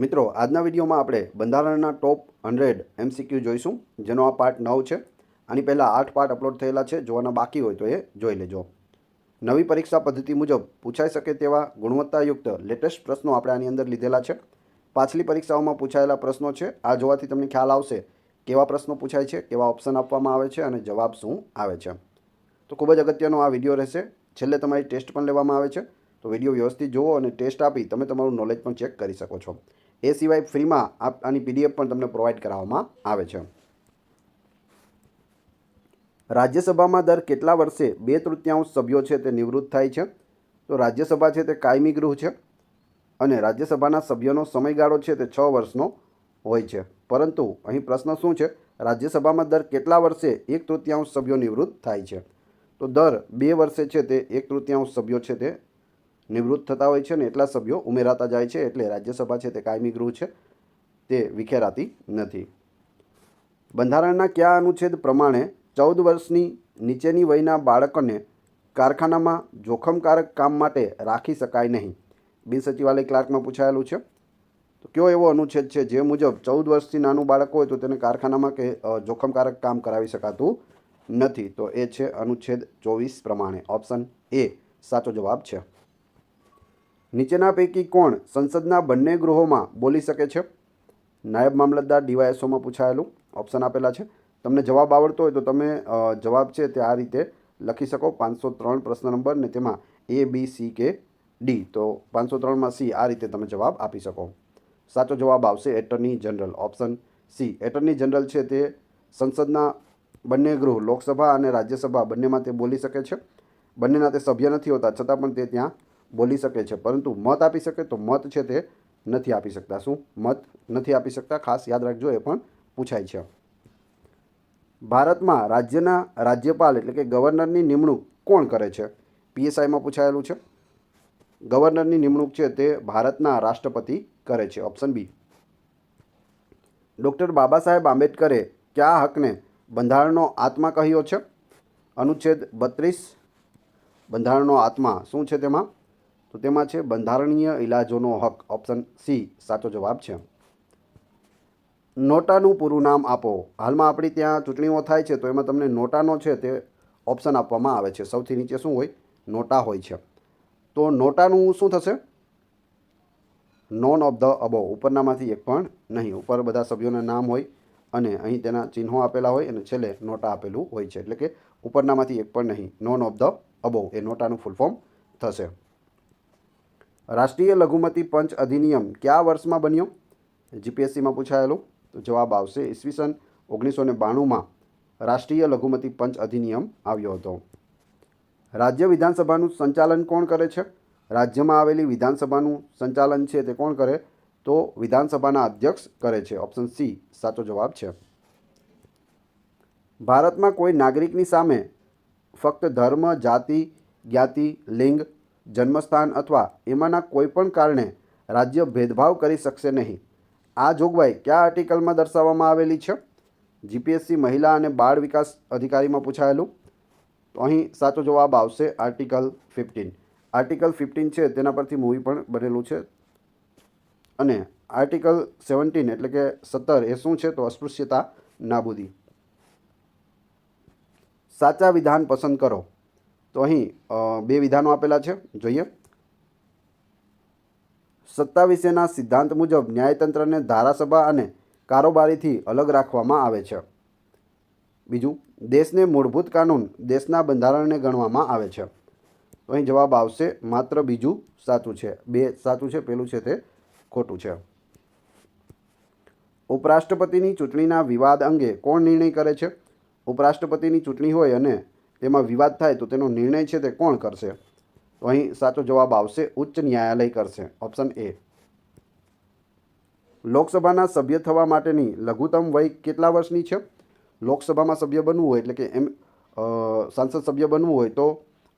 મિત્રો, આજના વિડીયોમાં આપણે બંધારણના ટોપ 100 MCQ જોઈશું, જેનો આ પાર્ટ 9 છે. આની પહેલાં 8 પાર્ટ અપલોડ થયેલા છે. જોવાના બાકી હોય તો એ જોઈ લેજો. નવી પરીક્ષા પદ્ધતિ મુજબ પૂછાઈ શકે તેવા ગુણવત્તાયુક્ત લેટેસ્ટ પ્રશ્નો આપણે આની અંદર લીધેલા છે. પાછલી પરીક્ષાઓમાં પૂછાયેલા પ્રશ્નો છે. આ જોવાથી તમને ખ્યાલ આવશે કેવા પ્રશ્નો પૂછાય છે, કેવા ઓપ્શન આપવામાં આવે છે અને જવાબ શું આવે છે. તો ખૂબ જ અગત્યનો આ વિડીયો રહેશે. છેલ્લે તમારી ટેસ્ટ પણ લેવામાં આવે છે, તો વિડીયો વ્યવસ્થિત જુઓ અને ટેસ્ટ આપી તમે તમારું નોલેજ પણ ચેક કરી શકો છો. એ સિવાય ફ્રીમાં આની PDF પણ તમને પ્રોવાઈડ કરાવવામાં આવે છે. રાજ્યસભામાં દર કેટલા વર્ષે 2/3 સભ્યો છે તે નિવૃત્ત થાય છે? તો રાજ્યસભા છે તે કાયમી ગૃહ છે અને રાજ્યસભાના સભ્યોનો સમયગાળો છે તે 6 વર્ષનો હોય છે. પરંતુ અહીં પ્રશ્ન શું છે? રાજ્યસભામાં દર કેટલા વર્ષે 1/3 સભ્યો નિવૃત્ત થાય છે? તો દર 2 વર્ષે છે તે 1/3 સભ્યો છે તે નિવૃત્ત થતા હોય છે અને એટલા સભ્યો ઉમેરાતા જાય છે. એટલે રાજ્યસભા છે તે કાયમી ગૃહ છે, તે વિખેરાતી નથી. બંધારણના કયા અનુચ્છેદ પ્રમાણે 14 વર્ષની નીચેની વયના બાળકોને કારખાનામાં જોખમકારક કામ માટે રાખી શકાય નહીં? બિન સચિવાલય ક્લાર્કમાં પૂછાયેલું છે. તો કયો એવો અનુચ્છેદ છે જે મુજબ 14 વર્ષથી નાનું બાળક હોય તો તેને કારખાનામાં કે જોખમકારક કામ કરાવી શકાતું નથી? તો એ છે અનુચ્છેદ 24 પ્રમાણે. ઓપ્શન એ સાચો જવાબ છે. નીચેના પૈકી કોણ સંસદના બંને ગૃહોમાં બોલી શકે છે? નાયબ મામલતદાર DYSOમાં પૂછાયેલું. ઓપ્શન આપેલા છે. તમને જવાબ આવડતો હોય તો તમે જવાબ છે તે આ રીતે લખી શકો. 503 પ્રશ્ન નંબર ને તેમાં A, B, C કે D. તો 503માં C આ રીતે તમે જવાબ આપી શકો. સાચો જવાબ આવશે attorney general. Option C. Attorney general છે તે સંસદના બંને ગૃહ લોકસભા અને રાજ્યસભા બંનેમાં તે બોલી શકે છે. બંનેના તે સભ્ય નથી હોતા છતાં પણ તે ત્યાં બોલી શકે છે, પરંતુ મત આપી શકે તો મત છે તે નથી આપી શકતા. શું મત નથી આપી શકતા? ખાસ યાદ રાખજો, એ પણ પૂછાય છે. ભારતમાં રાજ્યના રાજ્યપાલ એટલે કે ગવર્નરની નિમણૂક કોણ કરે છે? PSIમાં પૂછાયેલું છે. ગવર્નરની નિમણૂક છે તે ભારતના રાષ્ટ્રપતિ કરે છે. ઓપ્શન બી. ડૉક્ટર બાબા સાહેબ આંબેડકરે કયા હકને બંધારણનો આત્મા કહ્યો છે? અનુચ્છેદ 32. બંધારણનો આત્મા શું છે તેમાં? તો તેમાં છે બંધારણીય ઇલાજોનો હક. ઓપ્શન સી સાચો જવાબ છે. નોટાનું પૂરું નામ આપો. હાલમાં આપણી ત્યાં ચૂંટણીઓ થાય છે તો એમાં તમને નોટાનો છે તે ઓપ્શન આપવામાં આવે છે. સૌથી નીચે શું હોય? નોટા હોય છે. તો નોટાનું શું થશે? None of the above. ઉપરનામાંથી એક પણ નહીં. ઉપર બધા સભ્યોના નામ હોય અને અહીં તેના ચિહ્નો આપેલા હોય અને છેલ્લે નોટા આપેલું હોય છે. એટલે કે ઉપરનામાંથી એક પણ નહીં. નોન ઓફ ધ અબોવ એ નોટાનું ફૂલ ફોર્મ થશે. રાષ્ટ્રીય લઘુમતી પંચ અધિનિયમ કયા વર્ષમાં બન્યો? GPSCમાં પૂછાયેલું. તો જવાબ આવશે ઈસવીસન 1992માં રાષ્ટ્રીય લઘુમતી પંચ અધિનિયમ આવ્યો હતો. રાજ્ય વિધાનસભાનું સંચાલન કોણ કરે છે? રાજ્યમાં આવેલી વિધાનસભાનું સંચાલન છે તે કોણ કરે? તો વિધાનસભાના અધ્યક્ષ કરે છે. ઓપ્શન સી સાચો જવાબ છે. ભારતમાં કોઈ નાગરિકની સામે ફક્ત ધર્મ, જાતિ, જ્ઞાતિ, લિંગ, જન્મસ્થાન અથવા એમાંના કોઈ પણ કારણે રાજ્ય ભેદભાવ કરી શકશે નહીં. આ જોગવાઈ કયા આર્ટિકલમાં દર્શાવવામાં આવેલી છે? GPSC મહિલા અને બાળ વિકાસ અધિકારીમાં પૂછાયેલું. તો અહીં સાચો જવાબ આવશે આર્ટિકલ 15. આર્ટિકલ 15 છે તેના પરથી મૂવી પણ બનેલું છે. અને આર્ટિકલ 17 એટલે કે 17 એ શું છે? તો અસ્પૃશ્યતા નાબૂદી. સાચા વિધાન પસંદ કરો. તો અહીં બે વિધાનો આપેલા છે, જોઈએ. સત્તા વિશેના સિદ્ધાંત મુજબ ન્યાયતંત્રને ધારાસભા અને કારોબારીથી અલગ રાખવામાં આવે છે. બીજું, દેશને મૂળભૂત કાનૂન દેશના બંધારણને ગણવામાં આવે છે. તો અહીં જવાબ આવશે માત્ર બીજું સાચું છે. બે સાચું છે, પેલું છે તે ખોટું છે. ઉપરાષ્ટ્રપતિની ચૂંટણીના વિવાદ અંગે કોણ નિર્ણય કરે છે? ઉપરાષ્ટ્રપતિની ચૂંટણી હોય અને તેમાં વિવાદ થાય તો તેનો નિર્ણય છે તે કોણ કરશે? તો અહીં સાચો જવાબ આવશે ઉચ્ચ ન્યાયાલય કરશે. Option A. લોકસભાના સભ્ય થવા માટેની લઘુત્તમ વય કેટલા વર્ષની છે? લોકસભામાં સભ્ય બનવું હોય એટલે કે સાંસદ સભ્ય બનવું હોય તો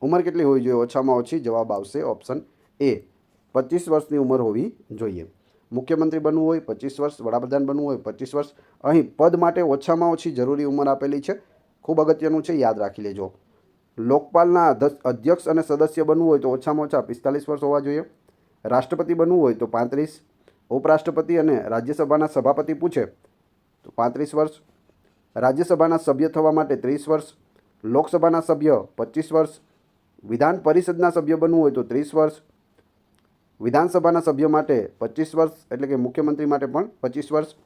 ઉંમર કેટલી હોવી જોઈએ? ઓછામાં ઓછી. જવાબ આવશે ઓપ્શન એ 25 વર્ષની ઉંમર હોવી જોઈએ. મુખ્યમંત્રી બનવું હોય 25 વર્ષ, વડાપ્રધાન બનવું હોય 25 વર્ષ. અહીં પદ માટે ઓછામાં ઓછી જરૂરી ઉંમર આપેલી છે. ખૂબ અગત્યનું છે, યાદ રાખી લેજો. લોકપાલના અધ્યક્ષ અને સદસ્ય બનવું હોય તો ઓછામાં ઓછા 45 વર્ષ હોવા જોઈએ. રાષ્ટ્રપતિ બનવું હોય તો 35, ઉપરાષ્ટ્રપતિ અને રાજ્યસભાના સભાપતિ પૂછે તો 35 વર્ષ, રાજ્યસભાના સભ્ય થવા માટે 30 વર્ષ, લોકસભાના સભ્ય 25 વર્ષ, વિધાન પરિષદના સભ્ય બનવું હોય તો 30 વર્ષ, વિધાનસભાના સભ્ય માટે 25 વર્ષ એટલે કે મુખ્યમંત્રી માટે પણ 25 વર્ષ,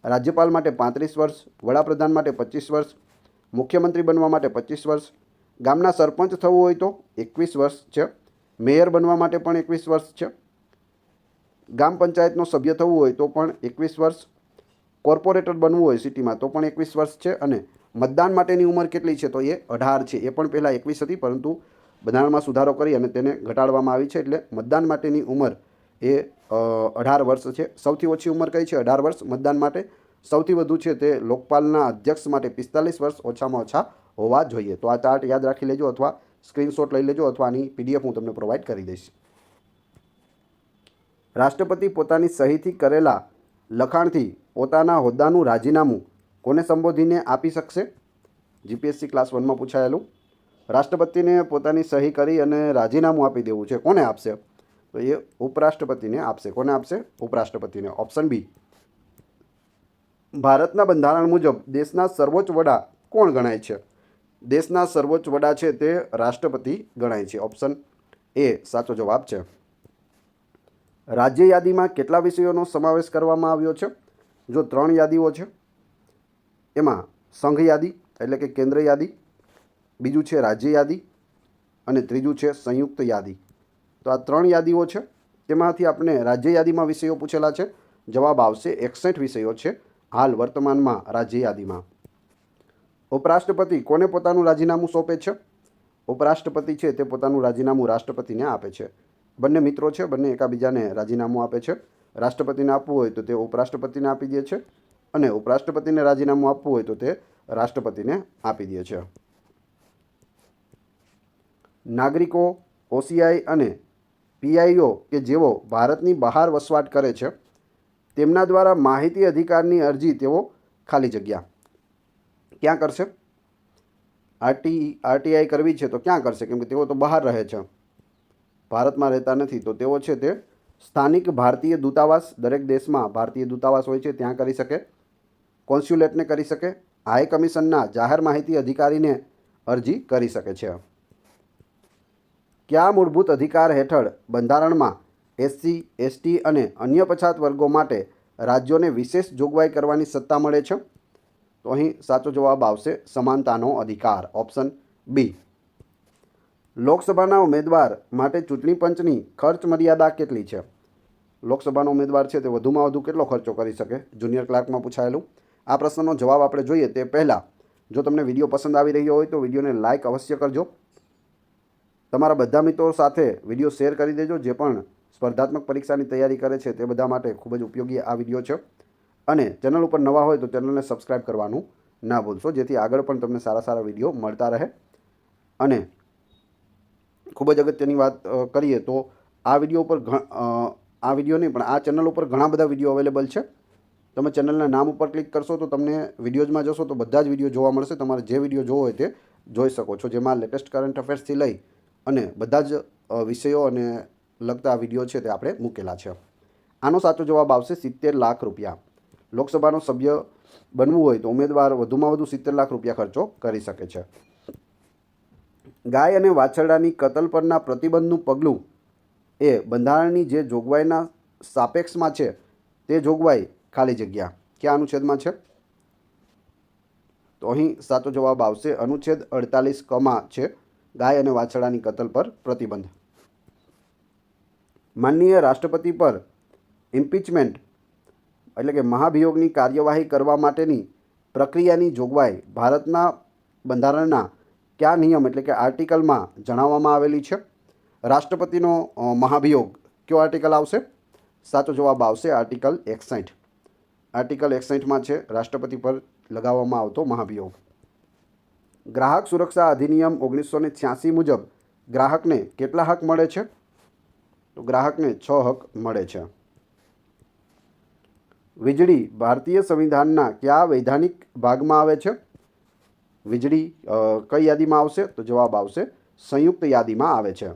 રાજ્યપાલ માટે 35 વર્ષ, વડાપ્રધાન માટે 25 વર્ષ, મુખ્યમંત્રી બનવા માટે 25 વર્ષ, ગામના સરપંચ થવું હોય તો 21 વર્ષ છે, મેયર બનવા માટે પણ 21 વર્ષ છે, ગામ પંચાયતનો સભ્ય થવું હોય તો પણ 21 વર્ષ, કોર્પોરેટર બનવું હોય સિટીમાં તો પણ 21 વર્ષ છે, અને મતદાન માટેની ઉંમર કેટલી છે તો એ 18 છે. એ પણ પહેલાં 21 હતી, પરંતુ બંધારણમાં સુધારો કરી અને તેને ઘટાડવામાં આવી છે, એટલે મતદાન માટેની ઉંમર એ 18 વર્ષ છે. સૌથી ઓછી ઉંમર કઈ છે? 18 વર્ષ મતદાન માટે. સૌથી વધુ છે તે લોકપાલના અધ્યક્ષ માટે 45 વર્ષ ઓછામાં ઓછા હોવા જોઈએ. તો આ ચાર્ટ યાદ રાખી લેજો, અથવા સ્ક્રીનશોટ લઈ લેજો, અથવા આની PDF હું તમને પ્રોવાઈડ કરી દઈશ. રાષ્ટ્રપતિ પોતાની સહીથી કરેલા લખાણથી પોતાના હોદ્દાનું રાજીનામું કોને સંબોધીને આપી શકશે? GPSC ક્લાસ 1માં પૂછાયેલું. રાષ્ટ્રપતિને પોતાની સહી કરી અને રાજીનામું આપી દેવું છે, કોને આપશે? તો એ ઉપરાષ્ટ્રપતિને આપશે. કોને આપશે? ઉપરાષ્ટ્રપતિને. Option B. ભારતના બંધારણ મુજબ દેશના સર્વોચ્ચ વડા કોણ ગણાય છે? દેશના સર્વોચ્ચ વડા છે તે રાષ્ટ્રપતિ ગણાય છે. ઓપ્શન એ સાચો જવાબ છે. રાજ્ય યાદીમાં કેટલા વિષયોનો સમાવેશ કરવામાં આવ્યો છે? જો 3 યાદીઓ છે, એમાં સંઘ યાદી એટલે કે કેન્દ્ર યાદી, બીજું છે રાજ્ય યાદી, અને ત્રીજું છે સંયુક્ત યાદી. તો આ 3 યાદીઓ છે, તેમાંથી આપણે રાજ્ય યાદીમાં વિષયો પૂછેલા છે. જવાબ આવશે 61 વિષયો છે હાલ વર્તમાનમાં રાજ્ય યાદીમાં. ઉપરાષ્ટ્રપતિ કોને પોતાનું રાજીનામું સોંપે છે? ઉપરાષ્ટ્રપતિ છે તે પોતાનું રાજીનામું રાષ્ટ્રપતિને આપે છે. બંને મિત્રો છે, બંને એકાબીજાને રાજીનામું આપે છે. રાષ્ટ્રપતિને આપવું હોય તો તે ઉપરાષ્ટ્રપતિને આપી દે છે, અને ઉપરાષ્ટ્રપતિને રાજીનામું આપવું હોય તો તે રાષ્ટ્રપતિને આપી દે છે. નાગરિકો, OCI અને PIO કે જેઓ ભારતની બહાર વસવાટ કરે છે, તેમના દ્વારા માહિતી અધિકારની અરજી તેઓ ખાલી જગ્યા ક્યાં કરશે? RTI કરવી છે તો ક્યાં કરશે? કેમ કે તેઓ તો બહાર રહે છે, ભારતમાં રહેતા નથી. તો તેઓ છે તે સ્થાનિક ભારતીય દૂતાવાસ, દરેક દેશમાં ભારતીય દૂતાવાસ હોય છે, ત્યાં કરી શકે, કોન્સ્યુલેટને કરી શકે, હાઈ કમિશનના જાહેર માહિતી અધિકારીને અરજી કરી શકે છે. કયા મૂળભૂત અધિકાર હેઠળ બંધારણમાં SC, ST અને અન્ય પછાત વર્ગો માટે રાજ્યોને વિશેષ જોગવાઈ કરવાની સત્તા મળે છે? તો અહીં સાચો જવાબ આવશે સમાનતાનો અધિકાર. Option B. લોકસભાના ઉમેદવાર માટે ચૂંટણી પંચની ખર્ચ મર્યાદા કેટલી છે? લોકસભાનો ઉમેદવાર છે તે વધુમાં વધુ કેટલો ખર્ચો કરી શકે? જુનિયર ક્લાર્કમાં પૂછાયેલું. આ પ્રશ્નનો જવાબ આપણે જોઈએ તે પહેલાં, જો તમને વિડીયો પસંદ આવી રહ્યો હોય તો વિડીયોને લાઇક અવશ્ય કરજો. તમારા બધા મિત્રો સાથે વિડીયો શેર કરી દેજો. જે પણ સ્પર્ધાત્મક પરીક્ષાની તૈયારી કરે છે તે બધા માટે ખૂબ જ ઉપયોગી આ વિડીયો છે. અને ચેનલ ઉપર નવા હોય તો ચેનલને સબસ્ક્રાઈબ કરવાનું ના ભૂલશો, જેથી આગળ પણ તમને સારા સારા વિડીયો મળતા રહે. અને ખૂબ જ અગત્યની વાત કરીએ તો આ વિડીયો ઉપર આ વિડીયો નહીં પણ આ ચેનલ ઉપર ઘણા બધા વિડીયો અવેલેબલ છે. તમે ચેનલના નામ ઉપર ક્લિક કરશો તો તમને વિડીયોઝમાં જશો તો બધા જ વિડીયો જોવા મળશે. તમારે જે વિડીયો જોવો હોય તે જોઈ શકો છો, જેમાં લેટેસ્ટ કરંટ અફેર્સથી લઈ અને બધા જ વિષયો અને લગતા વિડીયો છે તે આપણે મૂકેલા છે. આનો સાચો જવાબ આવશે 70 લાખ રૂપિયા. લોકસભાનો સભ્ય બનવું હોય તો ઉમેદવાર વધુમાં વધુ 70 લાખ રૂપિયા ખર્ચો કરી શકે છે. ગાય અને વાછરડાની કતલ પરના પ્રતિબંધનું પગલું એ બંધારણની જે જોગવાઈના સાપેક્ષમાં છે તે જોગવાઈ ખાલી જગ્યા કયા અનુચ્છેદમાં છે? તો અહીં સાચો જવાબ આવશે અનુચ્છેદ 48 કમાં છે, ગાય અને વાછરડાની કતલ પર પ્રતિબંધ. માનનીય રાષ્ટ્રપતિ પર ઇમ્પીચમેન્ટ એટલે કે મહાભિયોગની કાર્યવાહી કરવા માટેની પ્રક્રિયાની જોગવાઈ ભારતના બંધારણના કયા નિયમ એટલે કે આર્ટિકલમાં જણાવવામાં આવેલી છે? રાષ્ટ્રપતિનો મહાભિયોગ કયો આર્ટિકલ આવશે? સાચો જવાબ આવશે આર્ટિકલ 61. આર્ટિકલ 61માં છે રાષ્ટ્રપતિ પર લગાવવામાં આવતો મહાભિયોગ. ગ્રાહક સુરક્ષા અધિનિયમ 1986 મુજબ ગ્રાહકને કેટલા હક મળે છે? તો ગ્રાહકને 6 હક મળે છે. વીજળી ભારતીય સંવિધાનના કયા વૈધાનિક ભાગમાં આવે છે? વીજળી કઈ યાદીમાં આવશે? તો જવાબ આવશે સંયુક્ત યાદીમાં આવે છે.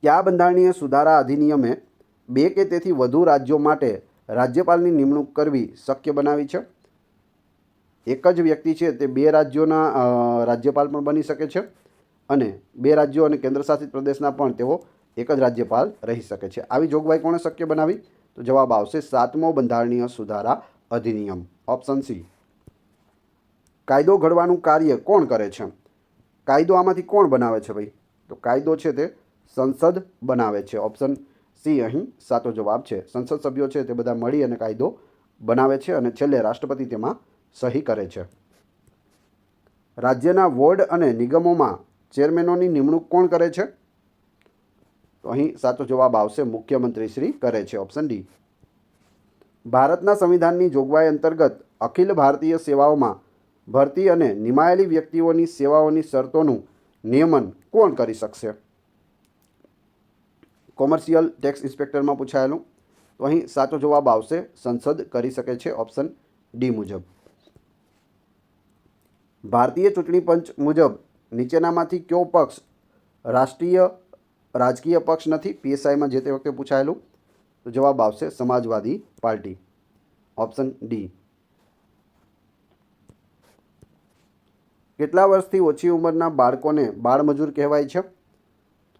કયા બંધારણીય સુધારા અધિનિયમે બે કે તેથી વધુ રાજ્યો માટે રાજ્યપાલની નિમણૂક કરવી શક્ય બનાવી છે. એક જ વ્યક્તિ છે તે બે રાજ્યોના રાજ્યપાલ પણ બની શકે છે અને બે રાજ્યો અને કેન્દ્રશાસિત પ્રદેશના પણ તેઓ એક જ રાજ્યપાલ રહી શકે છે. આવી જોગવાઈ કોણે શક્ય બનાવી? તો જવાબ આવશે 7મો બંધારણીય સુધારા અધિનિયમ, ઓપ્શન સી. કાયદો ઘડવાનું કાર્ય કોણ કરે છે? કાયદો આમાંથી કોણ બનાવે છે ભાઈ? તો કાયદો છે તે સંસદ બનાવે છે. ઓપ્શન સી અહીં સાચો જવાબ છે. સંસદ સભ્યો છે તે બધા મળી અને કાયદો બનાવે છે અને છેલ્લે રાષ્ટ્રપતિ તેમાં સહી કરે છે. રાજ્યના વોર્ડ અને નિગમોમાં ચેરમેનોની નિમણૂક કોણ કરે છે? તો અહીં સાચો જવાબ આવશે મુખ્યમંત્રી શ્રી કરે છે. Option D. ભારતના સંવિધાનની જોગવાઈ અંતર્ગત અખિલ ભારતીય સેવાઓમાં ભરતી અને નિમાયેલી વ્યક્તિઓની સેવાઓની શરતોનું નિયમન કોણ કરી શકશે? કોમર્શિયલ ટેક્સ ઇન્સ્પેક્ટરમાં પૂછાયેલું. તો અહીં સાચો જવાબ આવશે સંસદ કરી શકે છે. ઓપ્શન ડી મુજબ. ભારતીય ચૂંટણી પંચ મુજબ નીચેનામાંથી કયો પક્ષ રાજકીય પક્ષ નથી? પીએસઆઈમાં જે તે વખતે પૂછાયેલું. તો જવાબ આવશે સમાજવાદી પાર્ટી, ઓપ્શન ડી. કેટલા વર્ષથી ઓછી ઉંમરના બાળકોને બાળમજૂર કહેવાય છે?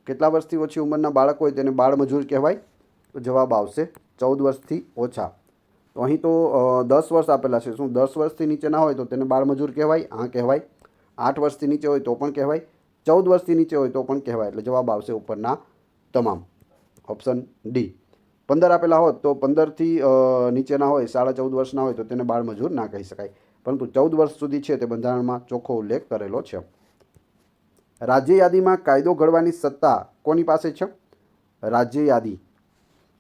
કેટલા વર્ષથી ઓછી ઉંમરના બાળક હોય તેને બાળમજૂર કહેવાય? તો જવાબ આવશે 14 વર્ષથી ઓછા. તો અહીં તો 10 વર્ષ આપેલા છે. શું 10 વર્ષથી નીચે ના હોય તો તેને બાળમજૂર કહેવાય? હા કહેવાય. 8 વર્ષથી નીચે હોય તો પણ કહેવાય. 14 વર્ષથી નીચે હોય તો પણ કહેવાય. એટલે જવાબ આવશે ઉપરના તમામ, ઓપ્શન ડી. 15 આપેલા હોત તો 15થી નીચેના હોય, 14.5 વર્ષના હોય તો તેને બાળમજૂર ના કહી શકાય. પરંતુ 14 વર્ષ સુધી છે તે બંધારણમાં ચોખ્ખો ઉલ્લેખ કરેલો છે. રાજ્ય યાદીમાં કાયદો ઘડવાની સત્તા કોની પાસે છે? રાજ્ય યાદી,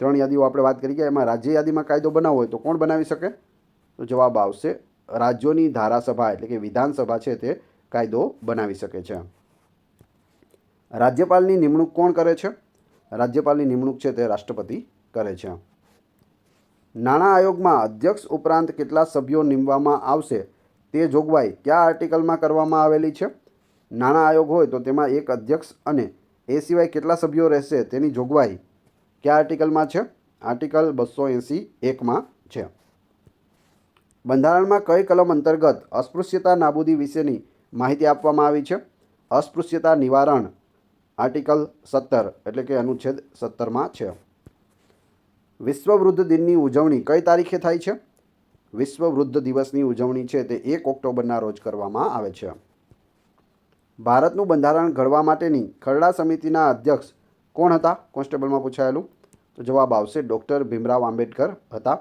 3 યાદીઓ આપણે વાત કરી ગયા, એમાં રાજ્ય યાદીમાં કાયદો બનાવવો હોય તો કોણ બનાવી શકે? તો જવાબ આવશે રાજ્યોની ધારાસભા એટલે કે વિધાનસભા છે તે કાયદો બનાવી શકે છે. રાજ્યપાલની નિમણૂક કોણ કરે છે? રાજ્યપાલની નિમણૂક છે તે રાષ્ટ્રપતિ કરે છે. નાણાં આયોગમાં અધ્યક્ષ ઉપરાંત કેટલા સભ્યો નીમવામાં આવશે તે જોગવાઈ કયા આર્ટિકલમાં કરવામાં આવેલી છે? નાણાં આયોગ હોય તો તેમાં એક અધ્યક્ષ અને એ સિવાય કેટલા સભ્યો રહેશે તેની જોગવાઈ કયા આર્ટિકલમાં છે? આર્ટિકલ 281 છે. બંધારણમાં કઈ કલમ અંતર્ગત અસ્પૃશ્યતા નાબૂદી વિશેની માહિતી આપવામાં આવી છે? અસ્પૃશ્યતા નિવારણ, આર્ટિકલ 17 એટલે કે અનુચ્છેદ 17માં છે. વિશ્વ વૃદ્ધ દિનની ઉજવણી કઈ તારીખે થાય છે? વિશ્વ વૃદ્ધ દિવસની ઉજવણી છે તે 1 ઓક્ટોબરના રોજ કરવામાં આવે છે. ભારતનું બંધારણ ઘડવા માટેની ખરડા સમિતિના અધ્યક્ષ કોણ હતા? કોન્સ્ટેબલમાં પૂછાયેલું. તો જવાબ આવશે ડૉક્ટર ભીમરાવ આંબેડકર હતા.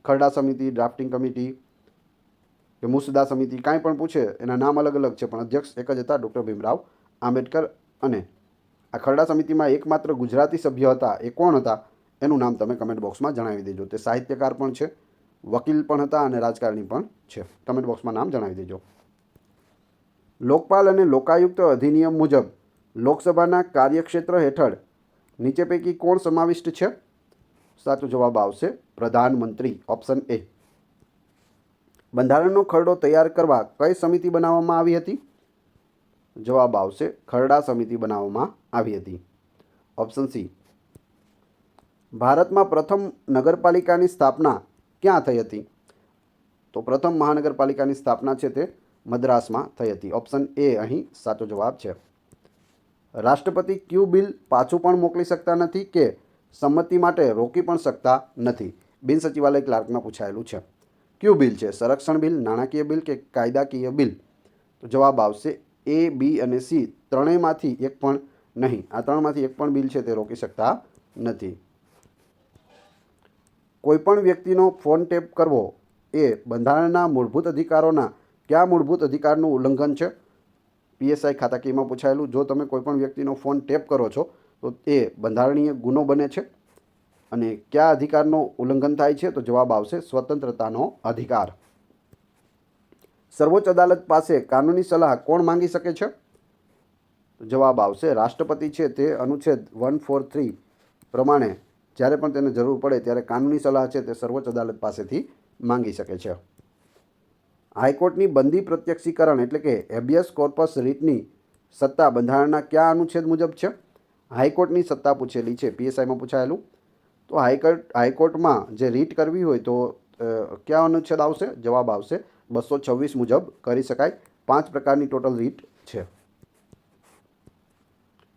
ખરડા સમિતિ, ડ્રાફ્ટિંગ કમિટી કે મુસદ્દા સમિતિ કાંઈ પણ પૂછે એના નામ અલગ અલગ છે પણ અધ્યક્ષ એક જ હતા, ડૉક્ટર ભીમરાવ આંબેડકર. અને આ ખરડા સમિતિમાં એકમાત્ર ગુજરાતી સભ્ય હતા, એ કોણ હતા એનું નામ તમે કમેન્ટ બોક્સમાં જણાવી દેજો. તે સાહિત્યકાર પણ છે, વકીલ પણ હતા અને રાજકારણી પણ છે. કમેન્ટ બોક્સમાં નામ જણાવી દેજો. લોકપાલ અને લોકાયુક્ત અધિનિયમ મુજબ લોકસભાના કાર્યક્ષેત્ર હેઠળ નીચે પૈકી કોણ સમાવિષ્ટ છે? સાચો જવાબ આવશે પ્રધાનમંત્રી, ઓપ્શન એ. બંધારણનો ખરડો તૈયાર કરવા કઈ સમિતિ બનાવવામાં આવી હતી? જવાબ આવશે ખરડા સમિતિ બનાવવામાં આવી હતી, ઓપ્શન સી. ભારતમાં પ્રથમ નગરપાલિકાની સ્થાપના ક્યાં થઈ હતી? તો પ્રથમ મહાનગરપાલિકાની સ્થાપના છે તે મદ્રાસમાં થઈ હતી. ઓપ્શન એ અહીં સાચો જવાબ છે. રાષ્ટ્રપતિ ક્યુ બિલ પાછું પણ મોકલી શકતા નથી કે સંમતિ માટે રોકી પણ શકતા નથી? બિન સચિવાલય ક્લાર્કમાં પૂછાયેલું છે. ક્યુ બિલ છે? સંરક્ષણ બિલ, નાણાકીય બિલ કે કાયદાકીય બિલ? તો જવાબ આવશે એ, બી અને સી ત્રણેયમાંથી એક પણ નહીં. આ ત્રણમાંથી એક પણ બિલ છે તે રોકી શકતા નથી. કોઈપણ વ્યક્તિનો ફોન ટેપ કરવો એ બંધારણના મૂળભૂત અધિકારોના કયા મૂળભૂત અધિકારનું ઉલ્લંઘન છે? પીએસઆઈ ખાતાકીયમાં પૂછાયેલું. જો તમે કોઈપણ વ્યક્તિનો ફોન ટેપ કરો છો તો એ બંધારણીય ગુનો બને છે. અને કયા અધિકારનો ઉલ્લંઘન થાય છે? તો જવાબ આવશે સ્વતંત્રતાનો અધિકાર. સર્વોચ્ચ અદાલત પાસે કાનૂની સલાહ કોણ માંગી શકે છે? જવાબ આવશે રાષ્ટ્રપતિ છે તે અનુચ્છેદ 143 પ્રમાણે જ્યારે પણ તેને જરૂર પડે ત્યારે કાનૂની સલાહ છે તે સર્વોચ્ચ અદાલત પાસેથી માંગી શકે છે. હાઈકોર્ટની બંદી પ્રત્યક્ષીકરણ એટલે કે હેબિયસ કોર્પસ રીટની સત્તા બંધારણના કયા અનુચ્છેદ મુજબ છે? હાઈકોર્ટની સત્તા પૂછેલી છે, પીએસઆઈમાં પૂછાયેલું. તો હાઈકોર્ટમાં જે રીટ કરવી હોય તો કયા અનુચ્છેદ આવશે? જવાબ આવશે 226 મુજબ કરી શકાય. 5 પ્રકારની ટોટલ રીટ છે.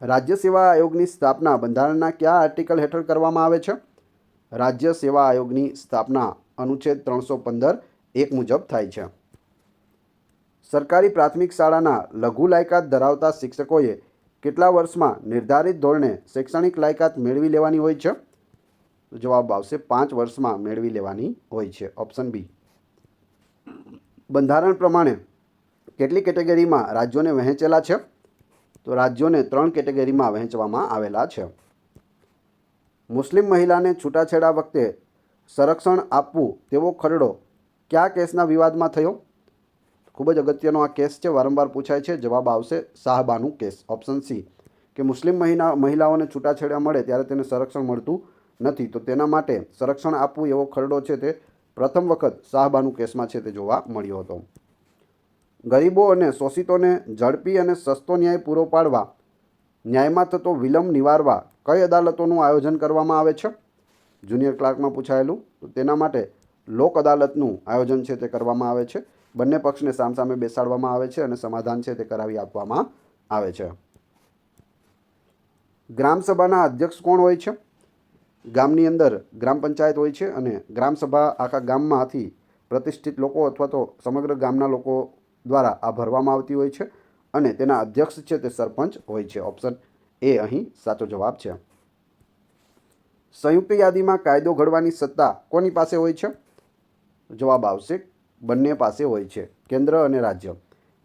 રાજ્ય સેવા આયોગની સ્થાપના બંધારણના કયા આર્ટિકલ હેઠળ કરવામાં આવે છે? રાજ્ય સેવા આયોગની સ્થાપના અનુચ્છેદ 315(1) મુજબ થાય છે. સરકારી પ્રાથમિક શાળાના લઘુ લાયકાત ધરાવતા શિક્ષકોએ કેટલા વર્ષમાં નિર્ધારિત ધોરણે શૈક્ષણિક લાયકાત મેળવી લેવાની હોય છે? જવાબ આવશે 5 વર્ષમાં મેળવી લેવાની હોય છે. Option B. બંધારણ પ્રમાણે કેટલી કેટેગરીમાં રાજ્યોને વહેંચેલા છે? તો રાજ્યોને 3 કેટેગરીમાં વહેંચવામાં આવેલા છે. મુસ્લિમ મહિલાને છૂટાછેડા વખતે સંરક્ષણ આપવું તેવો ખરડો કયા કેસના વિવાદમાં થયો? ખૂબ જ અગત્યનો આ કેસ છે, વારંવાર પૂછાય છે. જવાબ આવશે શાહબાનુ કેસ. ઓપ્શન સી, કે મુસ્લિમ મહિલાઓને છૂટાછેડા મળે ત્યારે તેને સંરક્ષણ મળતું નથી, તો તેના માટે સંરક્ષણ આપવું એવો ખરડો છે તે પ્રથમ વખત શાહબાનુ કેસમાં છે તે જોવા મળ્યો હતો. ગરીબો અને શોષિતોને ઝડપી અને સસ્તો ન્યાય પૂરો પાડવા, ન્યાયમાં થતો વિલંબ નિવારવા કઈ અદાલતોનું આયોજન કરવામાં આવે છે? જુનિયર ક્લાર્કમાં પૂછાયેલું. તો તેના માટે લોક અદાલતનું આયોજન છે તે કરવામાં આવે છે. બંને પક્ષને સામસામે બેસાડવામાં આવે છે અને સમાધાન છે તે કરાવી આપવામાં આવે છે. ગ્રામસભાના અધ્યક્ષ કોણ હોય છે? ગામની અંદર ગ્રામ પંચાયત હોય છે અને ગ્રામસભા આખા ગામમાંથી પ્રતિષ્ઠિત લોકો અથવા તો સમગ્ર ગામના લોકો દ્વારા આ ભરવામાં આવતી હોય છે અને તેના અધ્યક્ષ છે તે સરપંચ હોય છે. ઓપ્શન એ અહીં સાચો જવાબ છે. સંયુક્ત યાદીમાં કાયદો ઘડવાની સત્તા કોની પાસે હોય છે? જવાબ આવશે બંને પાસે હોય છે, કેન્દ્ર અને રાજ્ય.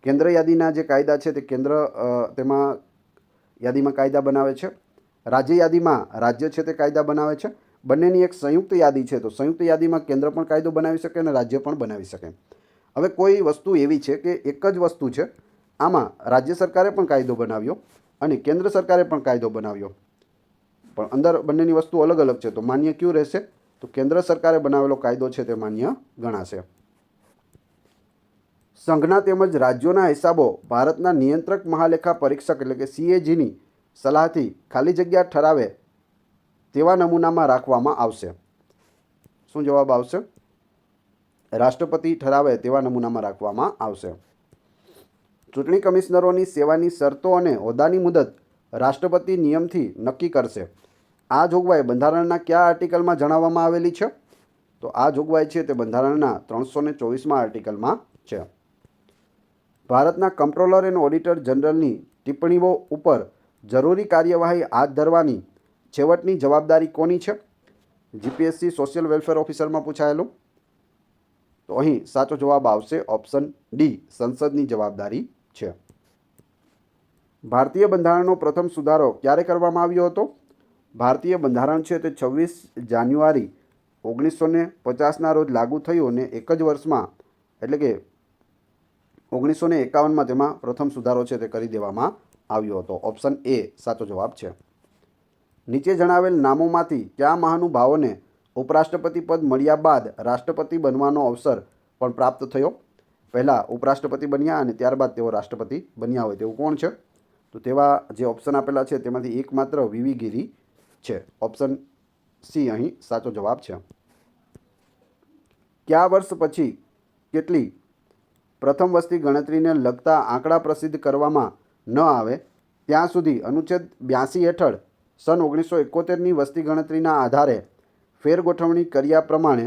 કેન્દ્ર યાદીના જે કાયદા છે તે કેન્દ્ર તેમાં યાદીમાં કાયદા બનાવે છે. રાજ્ય યાદીમાં રાજ્ય છે તે કાયદા બનાવે છે. બંનેની એક સંયુક્ત યાદી છે, તો સંયુક્ત યાદીમાં કેન્દ્ર પણ કાયદો બનાવી શકે અને રાજ્ય પણ બનાવી શકે. હવે કોઈ વસ્તુ એવી છે કે એક જ વસ્તુ છે, આમાં રાજ્ય સરકારે પણ કાયદો બનાવ્યો અને કેન્દ્ર સરકારે પણ કાયદો બનાવ્યો, પણ અંદર બંનેની વસ્તુ અલગ અલગ છે, તો માન્ય ક્યું રહેશે? તો કેન્દ્ર સરકારે બનાવેલો કાયદો છે તે માન્ય ગણાશે. સંઘના તેમજ રાજ્યોના હિસાબો ભારતના નિયંત્રક મહાલેખા પરીક્ષક એટલે કે CAGની સલાહથી ખાલી જગ્યા ઠરાવે તેવા નમૂનામાં રાખવામાં આવશે. શું જવાબ આવશે? રાષ્ટ્રપતિ ઠરાવે તેવા નમૂનામાં રાખવામાં આવશે. ચૂંટણી કમિશનરોની સેવાની શરતો અને હોદ્દાની મુદત રાષ્ટ્રપતિ નિયમથી નક્કી કરશે. આ જોગવાઈ બંધારણના કયા આર્ટિકલમાં જણાવવામાં આવેલી છે? તો આ જોગવાઈ છે તે બંધારણના 324માં આર્ટિકલમાં છે. ભારતના કમ્પ્ટ્રોલર એન્ડ ઓડિટર જનરલની ટિપ્પણીઓ ઉપર જરૂરી કાર્યવાહી હાથ ધરવાની છેવટની જવાબદારી કોની છે? GPSC સોશિયલ વેલફેર ઓફિસરમાં પૂછાયેલું. તો અહીં સાચો જવાબ આવશે ઓપ્શન ડી, સંસદની જવાબદારી છે. ભારતીય બંધારણનો પ્રથમ સુધારો ક્યારે કરવામાં આવ્યો હતો? ભારતીય બંધારણ છે તે 26 જાન્યુઆરી 1950ના રોજ લાગુ થયું અને એક જ વર્ષમાં એટલે કે 1951માં તેમાં પ્રથમ સુધારો છે તે કરી દેવામાં આવ્યો હતો. ઓપ્શન એ સાચો જવાબ છે. નીચે જણાવેલ નામોમાંથી કયા મહાનુભાવોને ઉપરાષ્ટ્રપતિ પદ મળ્યા બાદ રાષ્ટ્રપતિ બનવાનો અવસર પણ પ્રાપ્ત થયો? પહેલાં ઉપરાષ્ટ્રપતિ બન્યા અને ત્યારબાદ તેઓ રાષ્ટ્રપતિ બન્યા હોય તેવું કોણ છે? તો તેવા જે ઓપ્શન આપેલા છે તેમાંથી એકમાત્ર વી.વી. ગિરી છે. ઓપ્શન સી અહીં સાચો જવાબ છે. કયા વર્ષ પછી કેટલી પ્રથમ વસ્તી ગણતરીને લગતા આંકડા પ્રસિદ્ધ કરવામાં ન આવે ત્યાં સુધી અનુચ્છેદ 82 હેઠળ સન 1971ની વસ્તી ગણતરીના આધારે ફેરગોઠવણી કર્યા પ્રમાણે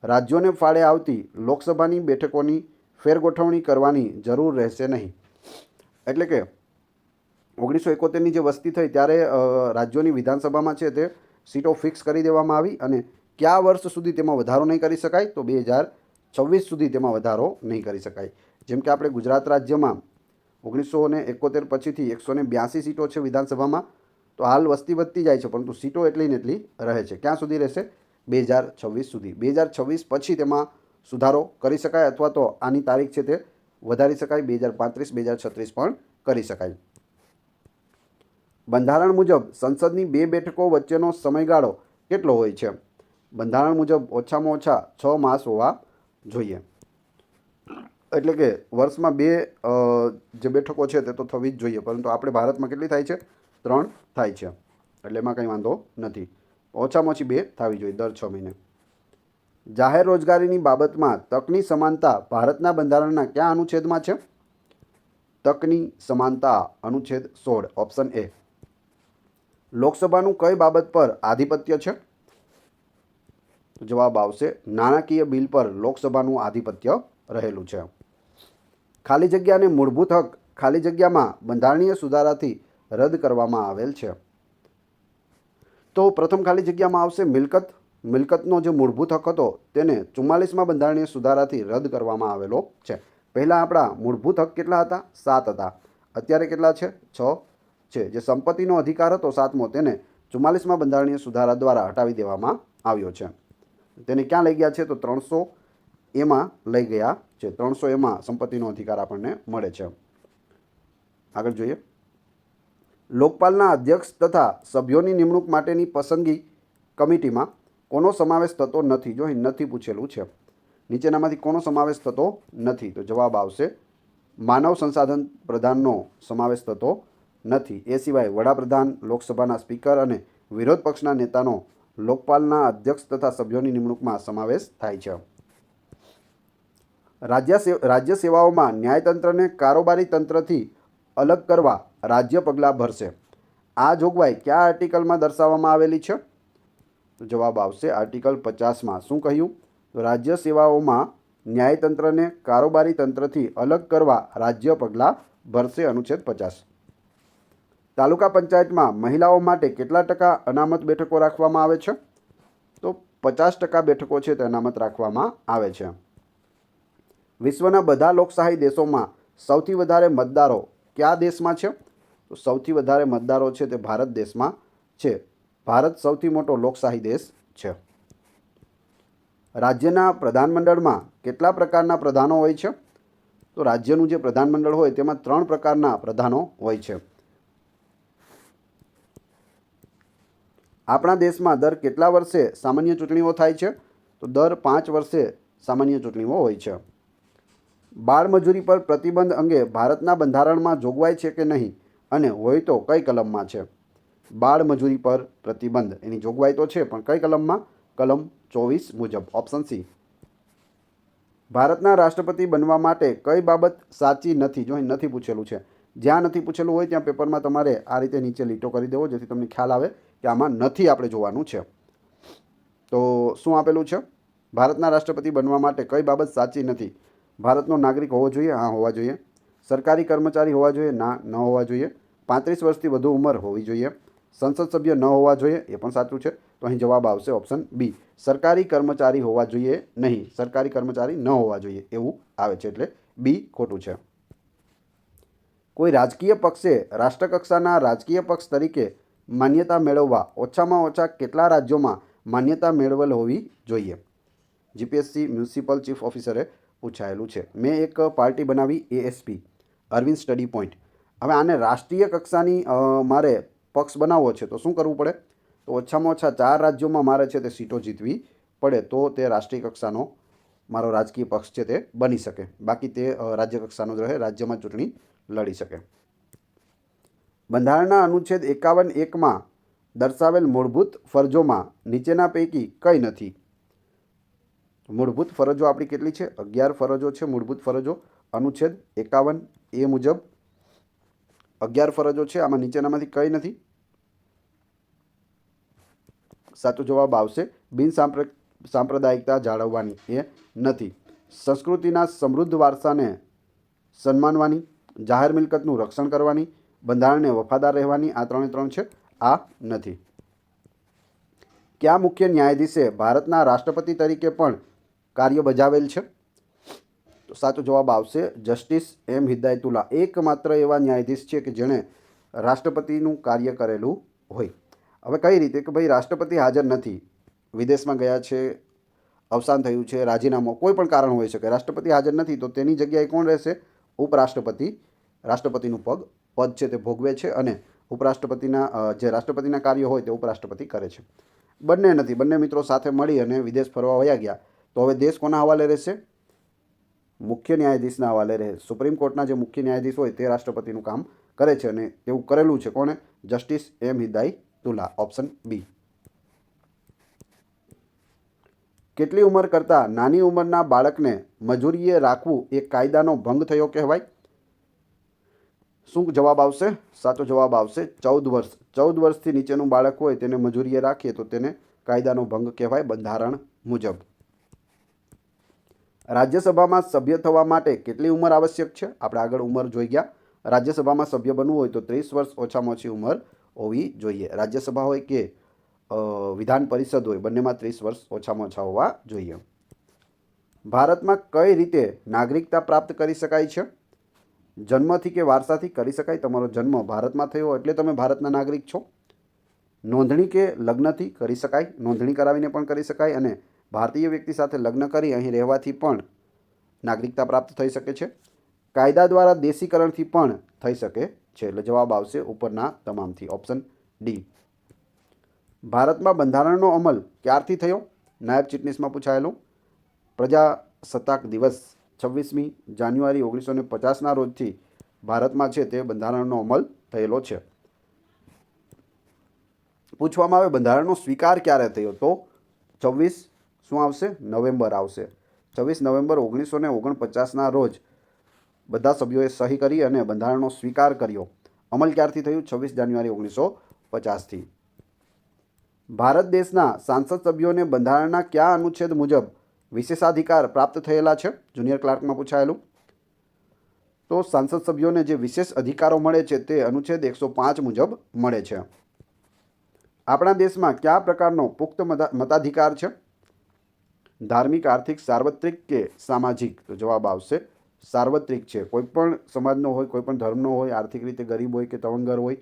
રાજ્યોને ફાળે આવતી લોકસભાની બેઠકોની ફેરગોઠવણી કરવાની જરૂર રહેશે નહીં. એટલે કે 1971ની જે વસ્તી થઈ ત્યારે રાજ્યોની વિધાનસભામાં છે તે સીટો ફિક્સ કરી દેવામાં આવી અને કયા વર્ષ સુધી તેમાં વધારો નહીં કરી શકાય? તો 2026 સુધી તેમાં વધારો નહીં કરી શકાય. જેમ કે આપણે ગુજરાત રાજ્યમાં 1971 પછીથી 182 સીટો છે વિધાનસભામાં, તો હાલ વસ્તી વધતી જાય છે પરંતુ સીટો એટલી ને એટલી રહે છે. ક્યાં સુધી રહેશે? 2026 સુધી. 2026 પછી તેમાં સુધારો કરી શકાય અથવા તો આની તારીખ છે તે વધારી શકાય, 2035 2036 પણ કરી શકાય. બંધારણ મુજબ સંસદની 2 બેઠકો વચ્ચેનો સમયગાળો કેટલો હોય છે? બંધારણ મુજબ ઓછામાં ઓછા 6 માસ હોવા જોઈએ. એટલે કે વર્ષમાં 2 જે બેઠકો છે તે તો થવી જ જોઈએ, પરંતુ આપણે ભારતમાં કેટલી થાય છે? 3 થાય છે, એટલે એમાં કંઈ વાંધો નથી. ઓછામાં ઓછી 2 થવી જોઈએ દર 6 મહિને. જાહેર રોજગારીની બાબતમાં તકની સમાનતા ભારતના બંધારણના કયા અનુચ્છેદમાં છે? તકની સમાનતા અનુચ્છેદ 16 ઓપ્શન એ. લોકસભાનું કઈ બાબત પર આધિપત્ય છે? તો જવાબ આવશે નાણાકીય બિલ પર લોકસભાનું આધિપત્ય રહેલું છે. ખાલી જગ્યાને મૂળભૂત હક ખાલી જગ્યામાં બંધારણીય સુધારાથી રદ કરવામાં આવેલ છે. તો પ્રથમ ખાલી જગ્યામાં આવશે મિલકત. મિલકતનો જે મૂળભૂત હક હતો તેને 44મા બંધારણીય સુધારાથી રદ કરવામાં આવેલો છે. પહેલાં આપણા મૂળભૂત હક કેટલા હતા? 7 હતા. અત્યારે કેટલા છે? 6 છે. જે સંપત્તિનો અધિકાર હતો 7મો તેને 44મા બંધારણીય સુધારા દ્વારા હટાવી દેવામાં આવ્યો છે. તેને ક્યાં લઈ ગયા છે? તો 300A લઈ ગયા છે. 300A સંપત્તિનો અધિકાર આપણને મળે છે. આગળ જોઈએ. લોકપાલના અધ્યક્ષ તથા સભ્યોની નિમણૂક માટેની પસંદગી કમિટીમાં કોનો સમાવેશ થતો નથી? જો અહીં નથી પૂછેલું છે. નીચેનામાંથી કોનો સમાવેશ થતો નથી? તો જવાબ આવશે માનવ સંસાધન પ્રધાનનો સમાવેશ થતો નથી. એ સિવાય વડાપ્રધાન, લોકસભાના સ્પીકર અને વિરોધ પક્ષના નેતાનો લોકપાલના અધ્યક્ષ તથા સભ્યોની નિમણૂકમાં સમાવેશ થાય છે. રાજ્ય સેવાઓમાં ન્યાયતંત્રને કારોબારી તંત્રથી અલગ કરવા રાજ્ય પગલાં ભરશે. આ જોગવાઈ કયા આર્ટિકલમાં દર્શાવવામાં આવેલી છે? તો જવાબ આવશે આર્ટિકલ 50માં. શું કહ્યું? તો રાજ્ય સેવાઓમાં ન્યાયતંત્રને કારોબારી તંત્રથી અલગ કરવા રાજ્ય પગલાં ભરશે. અનુચ્છેદ 50. તાલુકા પંચાયતમાં મહિલાઓ માટે કેટલા ટકા અનામત બેઠકો રાખવામાં આવે છે? તો 50% બેઠકો છે તે અનામત રાખવામાં આવે છે. વિશ્વના બધા લોકશાહી દેશોમાં સૌથી વધારે મતદારો કયા દેશમાં છે? તો સૌથી વધારે મતદારો છે તે ભારત દેશમાં છે. ભારત સૌથી મોટો લોકશાહી દેશ છે. રાજ્યના પ્રધાનમંડળમાં કેટલા પ્રકારના પ્રધાનો હોય છે? તો રાજ્યનું જે પ્રધાનમંડળ હોય તેમાં 3 પ્રકારના પ્રધાનો હોય છે. આપણા દેશમાં દર કેટલા વર્ષે સામાન્ય ચૂંટણીઓ થાય છે? તો દર 5 વર્ષે સામાન્ય ચૂંટણીઓ હોય છે. બાળમજૂરી પર પ્રતિબંધ અંગે ભારતના બંધારણમાં જોગવાઈ છે કે નહીં? અને હોય તો કઈ કલમમાં છે? બાળમજૂરી પર પ્રતિબંધ એની જોગવાઈ તો છે, પણ કઈ કલમમાં? કલમ 24 મુજબ. Option C. ભારતના રાષ્ટ્રપતિ બનવા માટે કઈ બાબત સાચી નથી? જો અહીં નથી પૂછેલું છે. જ્યાં નથી પૂછેલું હોય ત્યાં પેપરમાં તમારે આ રીતે નીચે લીટો કરી દેવો, જેથી તમને ખ્યાલ આવે કે આમાં નથી આપણે જોવાનું છે. તો શું આપેલું છે? ભારતના રાષ્ટ્રપતિ બનવા માટે કઈ બાબત સાચી નથી? ભારતનો નાગરિક હોવો જોઈએ? હા, હોવા જોઈએ. સરકારી કર્મચારી હોવા જોઈએ? ના, ન હોવા જોઈએ. 35 વર્ષથી વધુ ઉંમર હોવી જોઈએ. સંસદ સભ્ય ન હોવા જોઈએ? એ પણ સાચું છે. તો અહીં જવાબ આવશે ઓપ્શન બી. સરકારી કર્મચારી હોવા જોઈએ નહીં, સરકારી કર્મચારી ન હોવા જોઈએ એવું આવે છે, એટલે બી ખોટું છે. કોઈ રાજકીય પક્ષે રાષ્ટ્રકક્ષાના રાજકીય પક્ષ તરીકે માન્યતા મેળવવા ઓછામાં ઓછા કેટલા રાજ્યોમાં માન્યતા મેળવેલ હોવી જોઈએ? જીપીએસસી મ્યુનિસિપલ ચીફ ઓફિસરે પૂછાયેલું છે. મેં એક પાર્ટી બનાવી ASP, અરવિંદ સ્ટડી પોઈન્ટ. હવે આને રાષ્ટ્રીય કક્ષાની મારે પક્ષ બનાવવો છે તો શું કરવું પડે? તો ઓછામાં ઓછા 4 રાજ્યોમાં મારે છે તે સીટો જીતવી પડે, તો તે રાષ્ટ્રીય કક્ષાનો મારો રાજકીય પક્ષ છે તે બની શકે. બાકી તે રાજ્ય કક્ષાનો જ રહે, રાજ્યમાં ચૂંટણી લડી શકે. બંધારણના અનુચ્છેદ 51(1) દર્શાવેલ મૂળભૂત ફરજોમાં નીચેના પૈકી કઈ નથી? મૂળભૂત ફરજો આપણી કેટલી છે? 11 ફરજો છે મૂળભૂત ફરજો. અનુચ્છેદ 51A મુજબ 11 ફરજો છે. આમાં નીચેનામાંથી કઈ નથી? સાચો જવાબ આવશે સાંપ્રદાયિકતા જાળવવાની, એ નથી. સંસ્કૃતિના સમૃદ્ધ વારસાને સન્માનવાની, જાહેર મિલકતનું રક્ષણ કરવાની, બંધારણને વફાદાર રહેવાની, આ 3 છે, આ નથી. કયા મુખ્ય ન્યાયાધીશે ભારતના રાષ્ટ્રપતિ તરીકે પણ કાર્ય બજાવેલ છે? તો સાચો જવાબ આવશે જસ્ટિસ M. હિદાયતુલ્લા. એકમાત્ર એવા ન્યાયાધીશ છે કે જેણે રાષ્ટ્રપતિનું કાર્ય કરેલું હોય. હવે કઈ રીતે કે ભાઈ રાષ્ટ્રપતિ હાજર નથી, વિદેશમાં ગયા છે, અવસાન થયું છે, રાજીનામું, કોઈ પણ કારણ હોઈ શકે, રાષ્ટ્રપતિ હાજર નથી, તો તેની જગ્યાએ કોણ રહેશે? ઉપરાષ્ટ્રપતિ. રાષ્ટ્રપતિનું પદ છે તે ભોગવે છે અને ઉપરાષ્ટ્રપતિના જે રાષ્ટ્રપતિના કાર્યો હોય તે ઉપરાષ્ટ્રપતિ કરે છે. બંને નથી, બંને મિત્રો સાથે મળી અને વિદેશ ફરવા વયા ગયા, તો હવે દેશ કોના હવાલે રહેશે? મુખ્ય ન્યાયાધીશના હવાલે રહે. સુપ્રીમ કોર્ટના જે મુખ્ય ન્યાયાધીશ હોય તે રાષ્ટ્રપતિનું કામ કરે છે અને એવું કરેલું છે કોણે? Justice M. Hidayatullah. Option B. કેટલી ઉંમર કરતાં નાની ઉંમરના બાળકને મજૂરીએ રાખવું એ કાયદાનો ભંગ થયો કહેવાય? શું જવાબ આવશે? સાચો જવાબ આવશે 14 વર્ષ. 14 વર્ષથી નીચેનું બાળક હોય તેને મજૂરીએ રાખીએ તો તેને કાયદાનો ભંગ કહેવાય બંધારણ મુજબ. રાજ્યસભામાં સભ્ય થવા માટે કેટલી ઉંમર આવશ્યક છે? આપણે આગળ ઉંમર જોઈ ગયા. રાજ્યસભામાં સભ્ય બનવું હોય તો 30 વર્ષ ઓછામાં ઓછી ઉંમર હોવી જોઈએ. રાજ્યસભા હોય કે વિધાન પરિષદ હોય, બંનેમાં 30 વર્ષ ઓછામાં ઓછા હોવા જોઈએ. ભારતમાં કઈ રીતે નાગરિકતા પ્રાપ્ત કરી શકાય છે? જન્મથી કે વારસાથી કરી શકાય. તમારો જન્મ ભારતમાં થયો એટલે તમે ભારતના નાગરિક છો. નોંધણી કે લગ્નથી કરી શકાય, નોંધણી કરાવીને પણ કરી શકાય, અને ભારતીય વ્યક્તિ સાથે લગ્ન કરી અહીં રહેવાથી પણ નાગરિકતા પ્રાપ્ત થઈ શકે છે. કાયદા દ્વારા દેશીકરણથી પણ થઈ શકે છે. એટલે જવાબ આવશે ઉપરના તમામથી, ઓપ્શન ડી. ભારતમાં બંધારણનો અમલ ક્યારથી થયો? નાયબ ચીટનીસમાં પૂછાયેલું. પ્રજાસત્તાક દિવસ 26મી જાન્યુઆરી 1950ના રોજથી ભારતમાં છે તે બંધારણનો અમલ થયેલો છે. પૂછવામાં આવે બંધારણનો સ્વીકાર ક્યારે થયો? તો 26 શું આવશે? નવેમ્બર આવશે. 26 નવેમ્બર 1949ના રોજ બધા સભ્યોએ સહી કરી અને બંધારણનો સ્વીકાર કર્યો. અમલ ક્યારથી થયું? 26 જાન્યુઆરી 1950થી. ભારત દેશના સાંસદ સભ્યોને બંધારણના કયા અનુચ્છેદ મુજબ વિશેષાધિકાર પ્રાપ્ત થયેલા છે? જુનિયર ક્લાર્કમાં પૂછાયેલું. તો સાંસદ સભ્યોને જે વિશેષ અધિકારો મળે છે તે અનુચ્છેદ 105 મુજબ મળે છે. આપણા દેશમાં કયા પ્રકારનો પુખ્ત મતાધિકાર છે? ધાર્મિક, આર્થિક, સાર્વત્રિક કે સામાજિક? તો જવાબ આવશે સાર્વત્રિક છે. કોઈપણ સમાજનો હોય, કોઈપણ ધર્મનો હોય, આર્થિક રીતે ગરીબ હોય કે તવંગર હોય,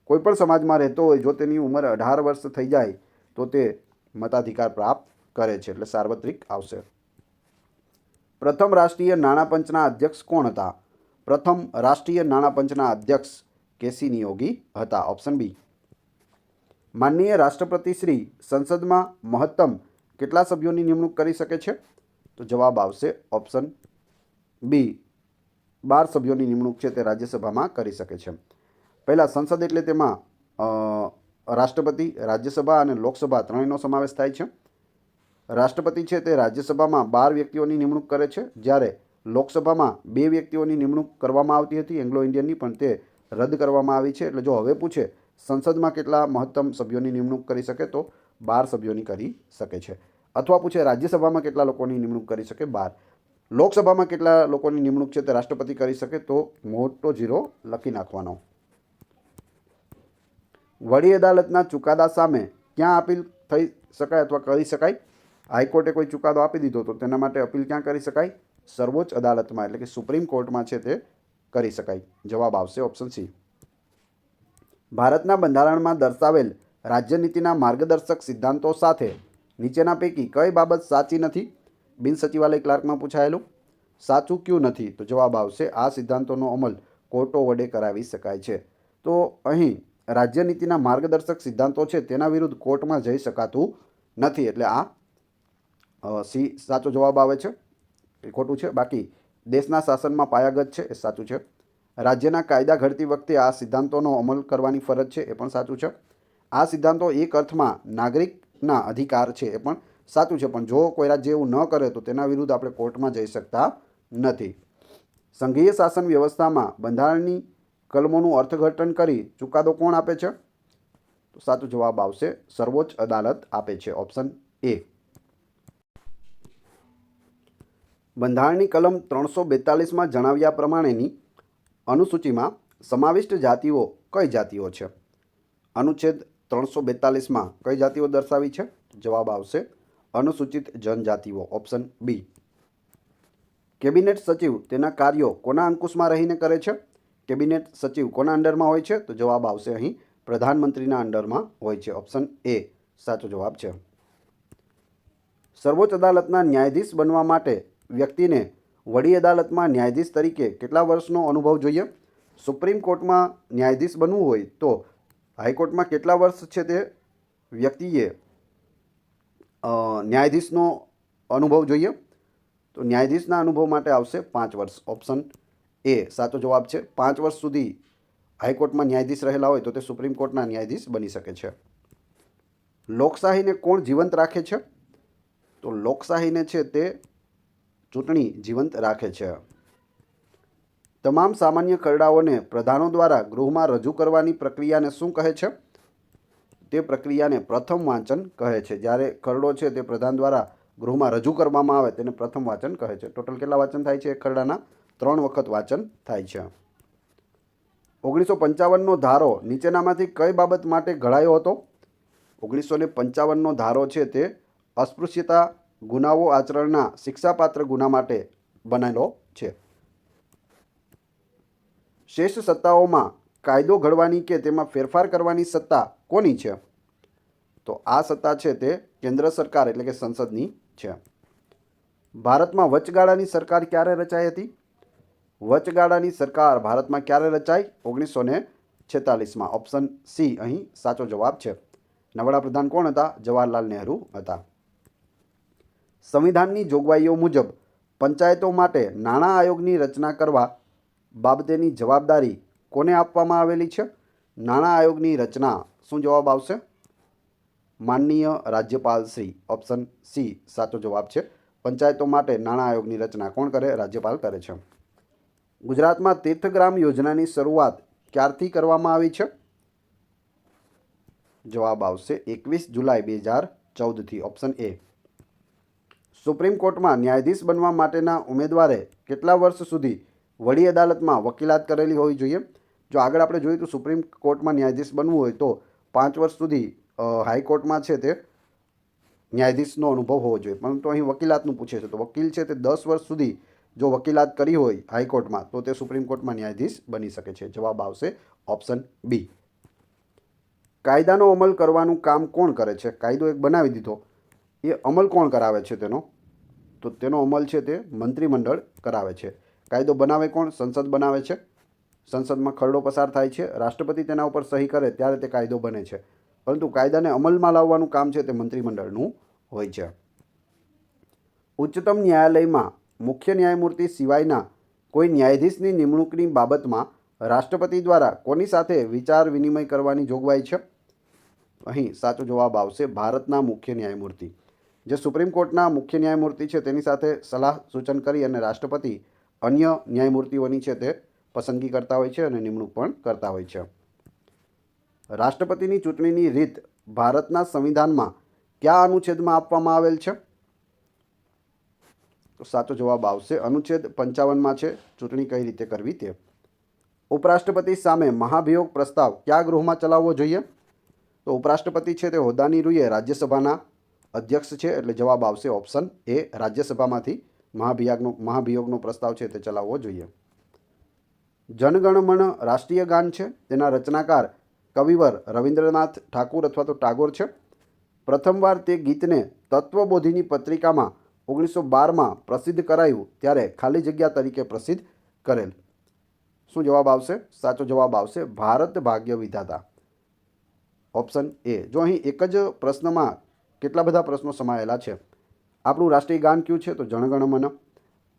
કોઈપણ સમાજમાં રહેતો હોય, જો તેની ઉંમર 18 વર્ષ થઈ જાય તો તે મતાધિકાર પ્રાપ્ત કરે છે. એટલે સાર્વત્રિક આવશે. પ્રથમ રાષ્ટ્રીય નાણાપંચના અધ્યક્ષ કોણ હતા? પ્રથમ રાષ્ટ્રીય નાણાપંચના અધ્યક્ષ કેસી નિયોગી હતા. Option B. માનનીય રાષ્ટ્રપતિ શ્રી સંસદમાં મહત્તમ કેટલા સભ્યોની નિમણૂક કરી શકે છે? તો જવાબ આવશે ઓપ્શન બી. 12 સભ્યોની નિમણૂક છે તે રાજ્યસભામાં કરી શકે છે. પહેલાં સંસદ એટલે તેમાં રાષ્ટ્રપતિ, રાજ્યસભા અને લોકસભા ત્રણેયનો સમાવેશ થાય છે. રાષ્ટ્રપતિ છે તે રાજ્યસભામાં 12 વ્યક્તિઓની નિમણૂક કરે છે, જ્યારે લોકસભામાં 2 વ્યક્તિઓની નિમણૂક કરવામાં આવતી હતી એંગ્લો ઇન્ડિયનની, પણ તે રદ કરવામાં આવી છે. એટલે જો હવે પૂછે સંસદમાં કેટલા મહત્તમ સભ્યોની નિમણૂક કરી શકે તો 12 સભ્યોની કરી શકે છે. અથવા પૂછે રાજ્યસભામાં કેટલા લોકોની નિમણૂક કરી શકે? 12. લોકસભામાં કેટલા લોકોની નિમણૂક છે તે રાષ્ટ્રપતિ કરી શકે? તો મોટો 0 લખી નાખવાનો. વડી અદાલતના ચુકાદા સામે ક્યાં અપીલ થઈ શકાય અથવા કરી શકાય? હાઈકોર્ટે કોઈ ચુકાદો આપી દીધો તો તેના માટે અપીલ ક્યાં કરી શકાય? સર્વોચ્ચ અદાલતમાં, એટલે કે સુપ્રીમ કોર્ટમાં છે તે કરી શકાય. જવાબ આવશે ઓપ્શન સી. ભારતના બંધારણમાં દર્શાવેલ રાજ્યનીતિના માર્ગદર્શક સિદ્ધાંતો સાથે નીચેના પૈકી કઈ બાબત સાચી નથી? બિન સચિવાલય ક્લાર્કમાં પૂછાયેલું. સાચું ક્યું નથી? તો જવાબ આવશે આ સિદ્ધાંતોનો અમલ કોર્ટો વડે કરાવી શકાય છે. તો અહીં રાજ્યનીતિના માર્ગદર્શક સિદ્ધાંતો છે તેના વિરુદ્ધ કોર્ટમાં જઈ શકાતું નથી. એટલે આ સી સાચો જવાબ આવે છે, એ ખોટું છે. બાકી દેશના શાસનમાં પાયાગત છે એ સાચું છે. રાજ્યના કાયદા ઘડતી વખતે આ સિદ્ધાંતોનો અમલ કરવાની ફરજ છે એ પણ સાચું છે. આ સિદ્ધાંતો એક અર્થમાં નાગરિકના અધિકાર છે એ પણ સાચું છે. પણ જો કોઈ રાજ્ય એવું ન કરે તો તેના વિરુદ્ધ આપણે કોર્ટમાં જઈ શકતા નથી. સંઘીય શાસન વ્યવસ્થામાં બંધારણની કલમોનું અર્થઘટન કરી ચુકાદો કોણ આપે છે? તો સાચો જવાબ આવશે સર્વોચ્ચ અદાલત આપે છે. Option A. બંધારણની કલમ 342માં જણાવ્યા પ્રમાણેની અનુસૂચિમાં સમાવિષ્ટ જાતિઓ કઈ જાતિઓ છે? અનુચ્છેદ 342માં કઈ જાતિઓ દર્શાવી છે? જવાબ આવશે અનુસૂચિત જનજાતિઓ. Option B. કેબિનેટ સચિવ તેના કાર્યો કોના અંકુશમાં રહીને કરે છે? કેબિનેટ સચિવ કોના અંડરમાં હોય છે? તો જવાબ આવશે અહીં પ્રધાનમંત્રીના અંડરમાં હોય છે. ઓપ્શન એ સાચો જવાબ છે. સર્વોચ્ચ અદાલતના ન્યાયાધીશ બનવા માટે વ્યક્તિને વડી અદાલતમાં ન્યાયાધીશ તરીકે કેટલા વર્ષનો અનુભવ જોઈએ? સુપ્રીમ કોર્ટમાં ન્યાયાધીશ બનવું હોય તો હાઈકોર્ટમાં કેટલા વર્ષ છે તે વ્યક્તિએ ન્યાયાધીશનો અનુભવ જોઈએ? તો ન્યાયાધીશના અનુભવ માટે આવશે 5 વર્ષ. ઓપ્શન એ સાચો જવાબ છે. 5 વર્ષ સુધી હાઈકોર્ટમાં ન્યાયાધીશ રહેલા હોય તો તે સુપ્રીમ કોર્ટના ન્યાયાધીશ બની શકે છે. લોકશાહીને કોણ જીવંત રાખે છે? તો લોકશાહીને છે તે ચૂંટણી જીવંત રાખે છે. તમામ સામાન્ય ખરડાઓને પ્રધાનો દ્વારા ગૃહમાં રજૂ કરવાની પ્રક્રિયાને શું કહે છે? તે પ્રક્રિયાને પ્રથમ વાંચન કહે છે. જ્યારે ખરડો છે તે પ્રધાન દ્વારા ગૃહમાં રજૂ કરવામાં આવે તેને પ્રથમ વાંચન કહે છે. ટોટલ કેટલા વાંચન થાય છે? એક ખરડાના 3 વખત વાંચન થાય છે. 1955નો ધારો નીચેનામાંથી કઈ બાબત માટે ઘડાયો હતો? 1955નો ધારો છે તે અસ્પૃશ્યતા ગુનાઓ આચરણના શિક્ષાપાત્ર ગુના માટે બનેલો છે. શેષ સત્તાઓમાં કાયદો ઘડવાની કે તેમાં ફેરફાર કરવાની સત્તા કોની છે? તો આ સત્તા છે તે કેન્દ્ર સરકાર એટલે કે સંસદની છે. ભારતમાં વચગાળાની સરકાર ક્યારે રચાઈ હતી? વચગાળાની સરકાર ભારતમાં ક્યારે રચાઈ? 1946માં. ઓપ્શન સી અહીં સાચો જવાબ છે. વડાપ્રધાન કોણ હતા? જવાહરલાલ નહેરુ હતા. સંવિધાનની જોગવાઈઓ મુજબ પંચાયતો માટે નાણાં આયોગની રચના કરવા બાબતેની જવાબદારી કોને આપવામાં આવેલી છે? નાણાં આયોગની રચના શું જવાબ આવશે? માનનીય રાજ્યપાલ શ્રી. ઓપ્શન સી સાચો જવાબ છે. પંચાયતો માટે નાણાં આયોગની રચના કોણ કરે? રાજ્યપાલ કરે છે. ગુજરાતમાં તીર્થગ્રામ યોજનાની શરૂઆત ક્યારથી કરવામાં આવી છે? જવાબ આવશે 21 જુલાઈ 2014થી. Option A. સુપ્રીમ કોર્ટમાં ન્યાયાધીશ બનવા માટેના ઉમેદવારે કેટલા વર્ષ સુધી વડી અદાલતમાં વકીલાત કરેલી હોવી જોઈએ? જો આગળ આપણે જોઈએ તો સુપ્રીમ કોર્ટમાં ન્યાયાધીશ બનવું હોય તો 5 વર્ષ સુધી હાઈકોર્ટમાં છે તે ન્યાયાધીશનો અનુભવ હોવો જોઈએ. પરંતુ અહીં વકીલાતનું પૂછે છે તો વકીલ છે તે 10 વર્ષ સુધી જો વકીલાત કરી હોય હાઈકોર્ટમાં તો તે સુપ્રીમ કોર્ટમાં ન્યાયાધીશ બની શકે છે. જવાબ આવશે ઓપ્શન બી. કાયદાનો અમલ કરવાનું કામ કોણ કરે છે? કાયદો એક બનાવી દીધો, એ અમલ કોણ કરાવે છે તેનો? તો તેનો અમલ છે તે મંત્રીમંડળ કરાવે છે. કાયદો બનાવે કોણ? સંસદ બનાવે છે. સંસદમાં ખરડો પસાર થાય છે, રાષ્ટ્રપતિ તેના ઉપર સહી કરે ત્યારે તે કાયદો બને છે. પરંતુ કાયદાને અમલમાં લાવવાનું કામ છે તે મંત્રીમંડળનું હોય છે. ઉચ્ચતમ ન્યાયાલયમાં મુખ્ય ન્યાયમૂર્તિ સિવાયના કોઈ ન્યાયાધીશની નિમણૂકની બાબતમાં રાષ્ટ્રપતિ દ્વારા કોની સાથે વિચાર વિનિમય કરવાની જોગવાઈ છે? અહીં સાચો જવાબ આવશે ભારતના મુખ્ય ન્યાયમૂર્તિ. જે સુપ્રીમ કોર્ટના મુખ્ય ન્યાયમૂર્તિ છે તેની સાથે સલાહ સૂચન કરી અને રાષ્ટ્રપતિ અન્ય ન્યાયમૂર્તિઓની છે તે પસંદગી કરતા હોય છે અને નિમણૂક પણ કરતા હોય છે. રાષ્ટ્રપતિની ચૂંટણીની રીત ભારતના સંવિધાનમાં કયા અનુચ્છેદમાં આપવામાં આવેલ છે? તો સાચો જવાબ આવશે અનુચ્છેદ 55માં છે ચૂંટણી કઈ રીતે કરવી તે. ઉપરાષ્ટ્રપતિ સામે મહાભિયોગ પ્રસ્તાવ કયા ગૃહમાં ચલાવવો જોઈએ? તો ઉપરાષ્ટ્રપતિ છે તે હોદ્દાની રૂએ રાજ્યસભાના અધ્યક્ષ છે એટલે જવાબ આવશે ઓપ્શન એ. રાજ્યસભામાંથી મહાભિયોગનો પ્રસ્તાવ છે તે ચલાવવો જોઈએ. જનગણમન રાષ્ટ્રીય ગાન છે, તેના રચનાકાર કવિવર રવિન્દ્રનાથ ઠાકુર અથવા તો ટાગોર છે. પ્રથમવાર તે ગીતને તત્વબોધિની પત્રિકામાં 1912માં પ્રસિદ્ધ કરાયું ત્યારે ખાલી જગ્યા તરીકે પ્રસિદ્ધ કરેલ. શું જવાબ આવશે? સાચો જવાબ આવશે ભારત ભાગ્ય વિધાતા. Option A. જો અહીં એક જ પ્રશ્નમાં કેટલા બધા પ્રશ્નો સમાયેલા છે. આપણું રાષ્ટ્રીય ગાન કયું છે? તો જનગણમન.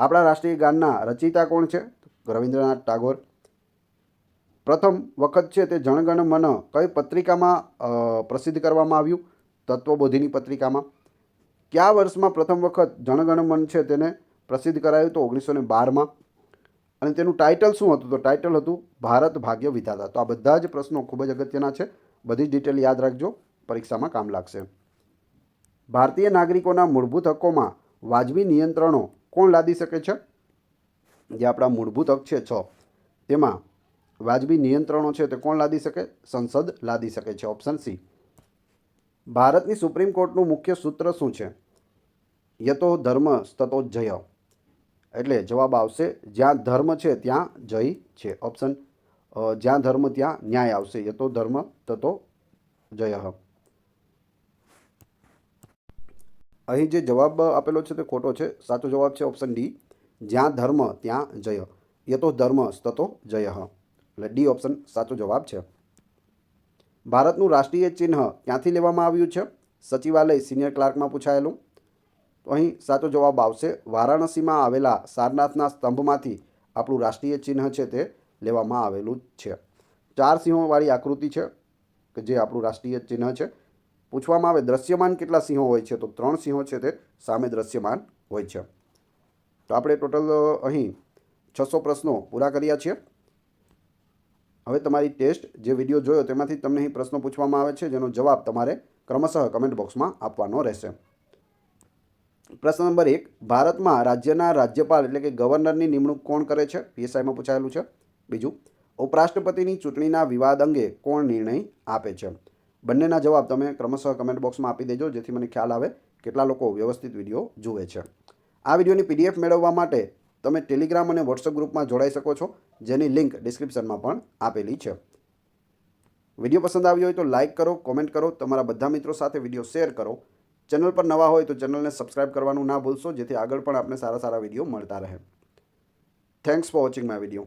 આપણા રાષ્ટ્રીય ગાનના રચયિતા કોણ છે? રવિન્દ્રનાથ ટાગોર. પ્રથમ વખત છે તે જનગણમન કઈ પત્રિકામાં પ્રસિદ્ધ કરવામાં આવ્યું? તત્વબોધિની પત્રિકામાં. કયા વર્ષમાં પ્રથમ વખત જનગણમન છે તેને પ્રસિદ્ધ કરાયું? તો 1912માં. અને તેનું ટાઇટલ શું હતું? તો ટાઇટલ હતું ભારત ભાગ્ય વિધાતા. તો આ બધા જ પ્રશ્નો ખૂબ જ અગત્યના છે. બધી જ ડિટેલ યાદ રાખજો, પરીક્ષામાં કામ લાગશે. ભારતીય નાગરિકોના મૂળભૂત હકોમાં વાજબી નિયંત્રણો કોણ લાદી શકે છે? જે આપણા મૂળભૂત હક છે 6 તેમાં વાજબી નિયંત્રણો છે તે કોણ લાદી શકે? સંસદ લાદી શકે છે. Option C. ભારતની સુપ્રીમ કોર્ટનું મુખ્ય સૂત્ર શું છે? યતો ધર્મ તતો જય. એટલે જવાબ આવશે જ્યાં ધર્મ છે ત્યાં જય છે. ઓપ્શન જ્યાં ધર્મ ત્યાં ન્યાય આવશે. યતો ધર્મ તતો જય. અહીં જે જવાબ આપેલો છે તે ખોટો છે. સાચો જવાબ છે ઓપ્શન ડી. જ્યાં ધર્મ ત્યાં જય. યતો ધર્મ તતો જય. એટલે ડી ઓપ્શન સાચો જવાબ છે. ભારતનું રાષ્ટ્રીય ચિહ્ન ક્યાંથી લેવામાં આવ્યું છે? સચિવાલય સિનિયર ક્લાર્કમાં પૂછાયેલું. તો અહીં સાચો જવાબ આવશે વારાણસીમાં આવેલા સારનાથના સ્તંભમાંથી આપણું રાષ્ટ્રીય ચિહ્ન છે તે લેવામાં આવેલું છે. 4 સિંહોવાળી આકૃતિ છે કે જે આપણું રાષ્ટ્રીય ચિહ્ન છે. પૂછવામાં આવે દ્રશ્યમાન કેટલા સિંહો હોય છે, તો 3 સિંહો છે તે સામે દ્રશ્યમાન હોય છે. તો આપણે ટોટલ અહીં 600 પ્રશ્નો પૂરા કર્યા છે. હવે તમારી ટેસ્ટ જે વિડીયો જોયો તેમાંથી તમને અહીં પ્રશ્નો પૂછવામાં આવે છે, જેનો જવાબ તમારે ક્રમશઃ કમેન્ટ બોક્સમાં આપવાનો રહેશે. પ્રશ્ન નંબર 1, ભારતમાં રાજ્યના રાજ્યપાલ એટલે કે ગવર્નરની નિમણૂક કોણ કરે છે? પીએસઆઈમાં પૂછાયેલું છે. બીજું, ઉપરાષ્ટ્રપતિની ચૂંટણીના વિવાદ અંગે કોણ નિર્ણય આપે છે? બંનેના જવાબ તમે ક્રમશઃ કમેન્ટ બોક્સમાં આપી દેજો, જેથી મને ખ્યાલ આવે કેટલા લોકો વ્યવસ્થિત વિડીયો જુએ છે. આ વિડીયોની PDF મેળવવા માટે તમે ટેલિગ્રામ અને વોટ્સઅપ ગ્રુપમાં જોડાઈ શકો છો, જેની લિંક ડિસ્ક્રિપ્શનમાં પણ આપેલી છે. વિડીયો પસંદ આવ્યો હોય તો લાઇક કરો, કોમેન્ટ કરો, તમારા બધા મિત્રો સાથે વિડીયો શેર કરો. ચેનલ પર નવા હોય તો ચેનલને સબસ્ક્રાઇબ કરવાનું ના ભૂલશો, જેથી આગળ પણ આપણે સારા વિડીયો મળતા રહે. Thanks for watching my video.